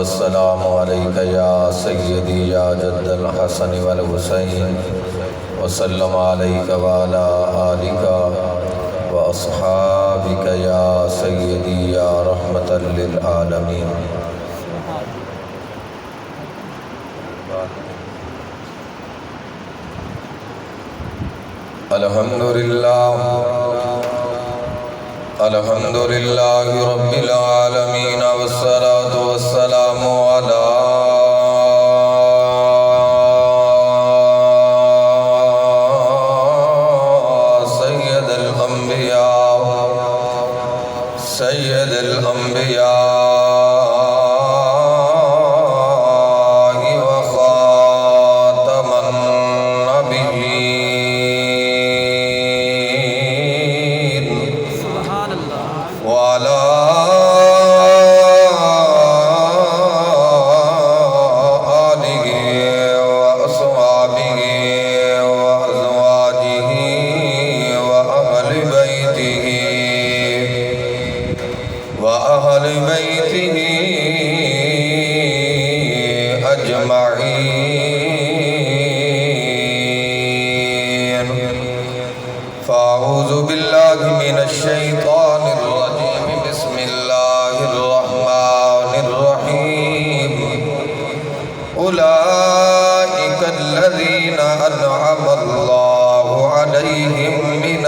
والسلام عليك يا سيدي يا جد الحسن والحسين وسلم عليك وعلى آلك وأصحابك يا سيدي يا رحمة للعالمين. الحمد لله رب العالمين والصلاة والسلام على سيد الأنبياء وخاتم النبيين وعلى آله وأصحابه وأزواجه وأهل بيته أجمعين. فأعوذ بالله من الشيطان الرجيم. بسم الله الرحمن الرحيم. أولئك الذين أنعم الله عليهم من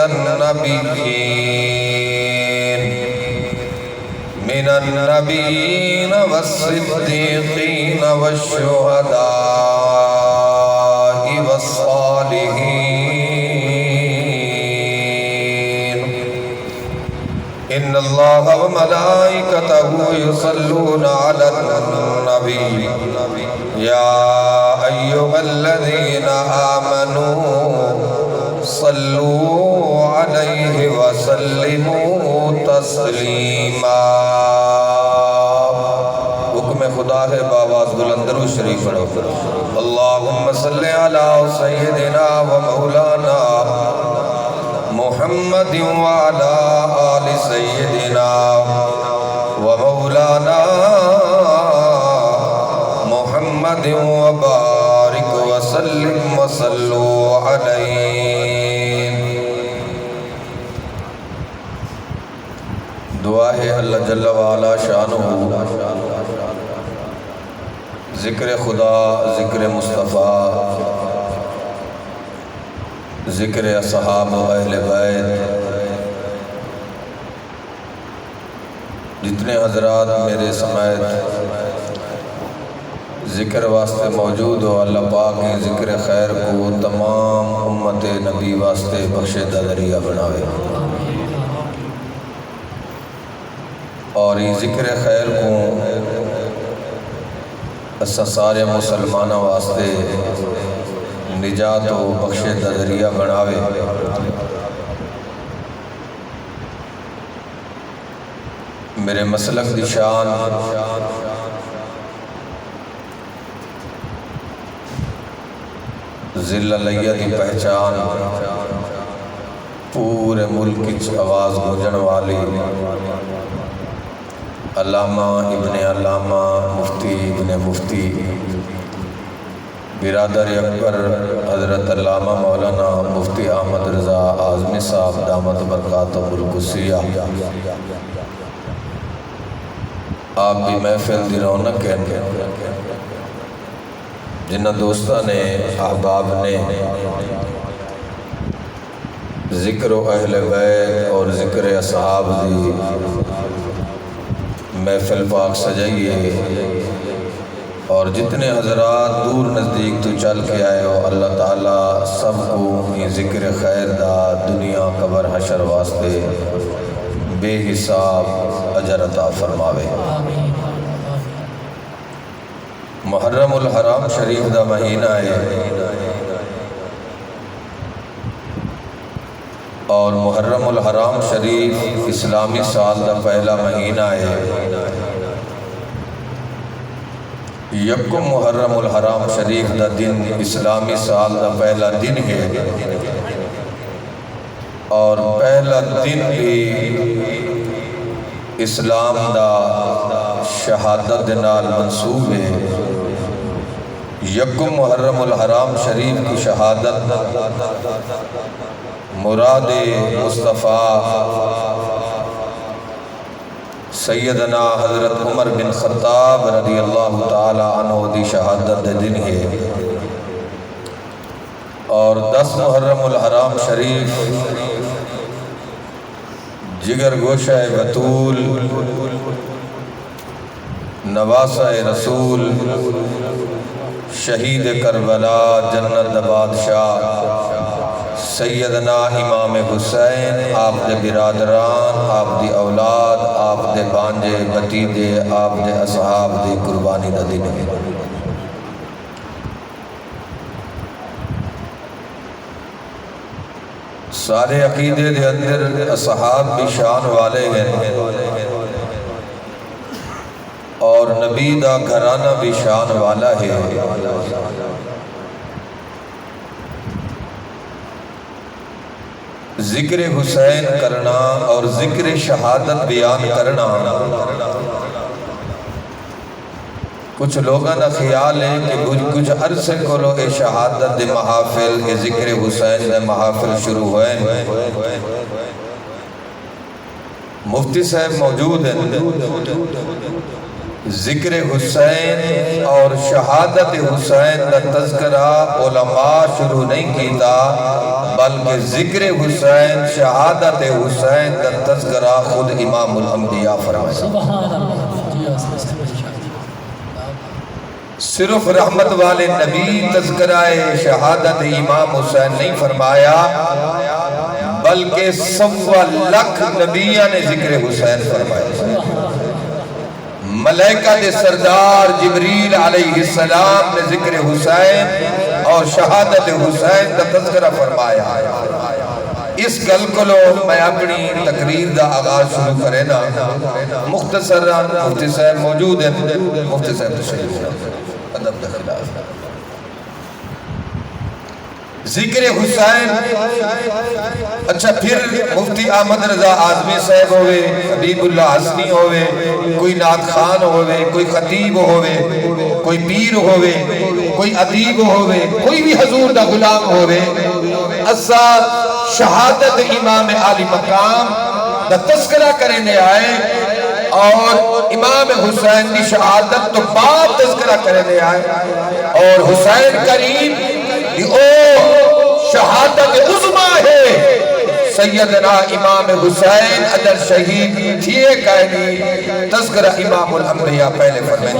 النبيين والصديقين والشهداء والصالحين. إن الله وملائكته يصلون على النبي يا أيها الذين آمنوا صلوا عليه وسلموا تسلیما. حکم خدا ہے بآواز بلند و شریف پڑھو. اللہم صلی علی سیدنا و مولانا محمد وعلی آل سیدنا و مولانا محمد وبارک وسلم وصلو علیہ. دعا ہے اللہ جل وعلا شانہ ذکر خدا، ذکر مصطفیٰ، ذکر اصحاب و اہل بیت. جتنے حضرات میرے سمیت ذکر واسطے موجود ہو، اللہ پاک نے ذکر خیر کو تمام امت نبی واسطے بخشے دا ذریعہ بناوے، اور یہ ذکر خیر کو اسا سارے مسلمانہ واسطے نجات و بخشے دا ذریعہ بناوے. میرے مسلک دی شان ذل علیہ دی پہچان پورے ملک کی آواز گونجن والی علامہ ابن علامہ مفتی ابن مفتی برادر اکبر حضرت علامہ مولانا مفتی احمد رضا اعظمی صاحب دامت برکاتہ القدسیہ. آپ بھی محفل دی رونق ہے. جنہ دوستہ نے احباب نے ذکر و اہل بیت اور ذکر اصحاب دی محفل پاک سجائیے، اور جتنے حضرات دور نزدیک تو چل کے آئے ہو، اللہ تعالیٰ سب کو یہ ذکر خیر دا دنیا قبر حشر واسطے بے حساب اجر عطا فرماوے. محرم الحرام شریف دا مہینہ ہے، اور محرم الحرام شریف اسلامی سال دا پہلا مہینہ ہے. یکم محرم الحرام شریف دا دن اسلامی سال دا پہلا دن ہے، اور پہلا دن بھی اسلام دا شہادت دے نال منسوب ہے یکم محرم الحرام شریف کی شہادت مراد مصطفیٰ سیدنا حضرت عمر بن خطاب رضی اللہ تعالی عنہ دی شہادت دے دن ہے اور 10 محرم الحرام شریف جگر گوشہ بطول نواسہ رسول شہید کربلا جنت بادشاہ سیدنا امام حسین آپ دے برادران آپ دی اولاد آپ دے بانجے بتیجے آپ دے اصحاب دی قربانی دا دن ہے سارے عقیدے دے اندر اصحاب بھی شان والے ہیں اور نبی دا گھرانہ بھی شان والا ہے ذکر حسین کرنا اور ذکر شہادت بیان کرنا کچھ لوگوں کا خیال ہے کہ کچھ عرصے کو اے شہادت دے محافل اے ذکر حسین دے محافل شروع ہوئے مفتی صاحب موجود ہیں ذکر حسین اور شہادت حسین دا تذکرہ علماء شروع نہیں کیتا بلکہ ذکر حسین شہادت حسین دا تذکرہ خود امام الانبیاء فرمائے صرف رحمت والے نبی تذکرہ شہادت امام حسین نہیں فرمایا بلکہ 1.25 لاکھ نبیوں نے ذکر حسین فرمایا ملائکہ دے سردار جبریل علیہ السلام نے ذکر حسین اور شہادت حسین کا تذکرہ فرمایا اس گل کو میں اپنی تقریر دا آغاز شروع کرے نا مختصر مفتی صاحب موجود ہیں مفتی صاحب تشریف ادب دا خلاف ذکر حسین اچھا پھر مفتی احمد رضا اعظمی صاحب ہوئے حبیب اللہ حسنی ہوئے کوئی نعت خان ہوئے کوئی خطیب ہوئے کوئی پیر ہوئے کوئی ادیب ہوئے کوئی بھی حضور دا غلام ہوئے اسا شہادت امام عالی مقام دا تذکرہ کرنے آئے اور امام حسین دی شہادت تو بعد تذکرہ کرنے آئے اور حسین کریم شہادت عظمہ ہے سیدنا امام حسین اجر شہید تھیے کہنی تذکرہ امام الانبیاء پہلے فرمائے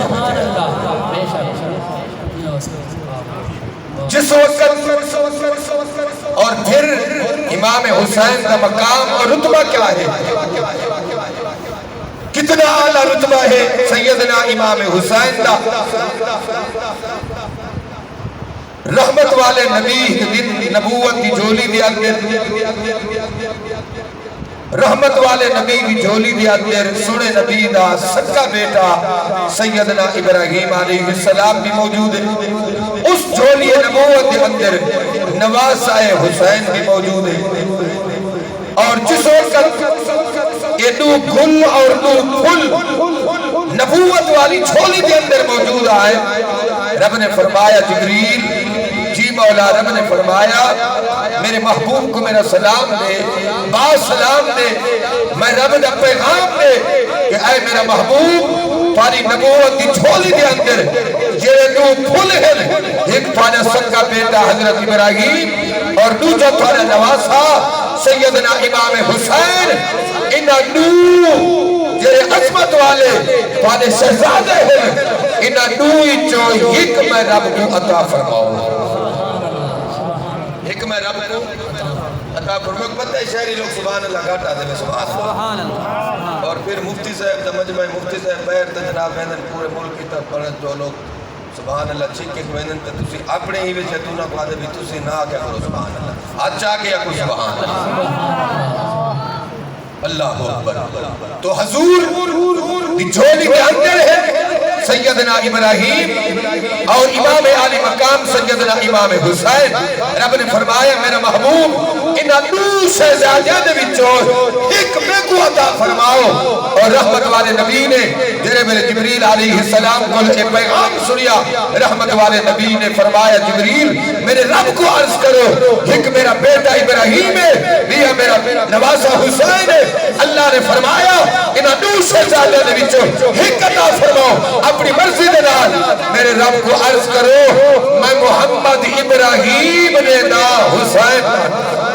جس وقت اور پھر امام حسین کا مقام اور رتبہ کیا ہے کتنا اعلیٰ رتبہ ہے سیدنا امام حسین کا رحمت والے نبی نبوت کی جھولی دی اندر رحمت والے نبی کی جھولی دی اندر سنے نبی دا سکا بیٹا سیدنا ابراہیم علیہ السلام بھی موجود ہے اس جھولی نبوت کے اندر نواسہ حسین بھی موجود ہے اور جس وقت یہ دو گھل اور دو پھل نبوت والی جھولی کے اندر موجود آئے رب نے فرمایا جبریل جی مولا رب نے فرمایا میرے محبوب کو میرا سلام دے با سلام دے میں رب دا پیغام دے کہ اے میرا محبوب تاری نبوت کی جھولی دے اندر جیرے دو پھول ہیں ایک تھانا سکا بیٹا حضرت ابراہیم اور دوجہ تھانا نواسا سیدنا امام حسین انہا نو جیرے عظمت والے تھانے شہزادے ہیں انہا نوئی جو ایک میں رب کو عطا فرماؤں ایک میں رب کو عطا فرماؤں پتہ ہے شہری لوگ سبحان اللہ گھاٹا دے میں سبحان اللہ اور پھر مفتی صاحب دا مجمع مفتی صاحب بیر تا جناب ویندن پورے ملک کی طرف پڑھن جو لوگ سبحان اللہ چھکے ویندن تا تسی اپنے ہی وچے تو نہ پڑھا دے بھی تسی نہ کیا کرو سبحان اللہ اچھا کیا کرو سبحان اللہ اکبر تو حضور جھولی کے اندر ہے سیدنا ابراہیم اور امام عالی مقام سیدنا امام حسین رب نے فرمایا میرا محبوب انہاں دو شہزادیاں دے وچوں ایک میں کو عطا فرماؤ۔ اور رحمت والے نبی نے جناب جبریل علیہ السلام کو ایک پیغام سنیا، رحمت والے نبی نے فرمایا جبریل میرے رب کو عرض کرو ایک میرا بیٹا ابراہیم ہے، یہ میرا نواسہ حسین ہے، اللہ نے فرمایا انہاں دو شہزادیاں دے وچوں ایک عطا فرماؤ، اپنی مرضی دے نال میرے رب کو عرض کرو میں محمد ابراہیم نے دا حسین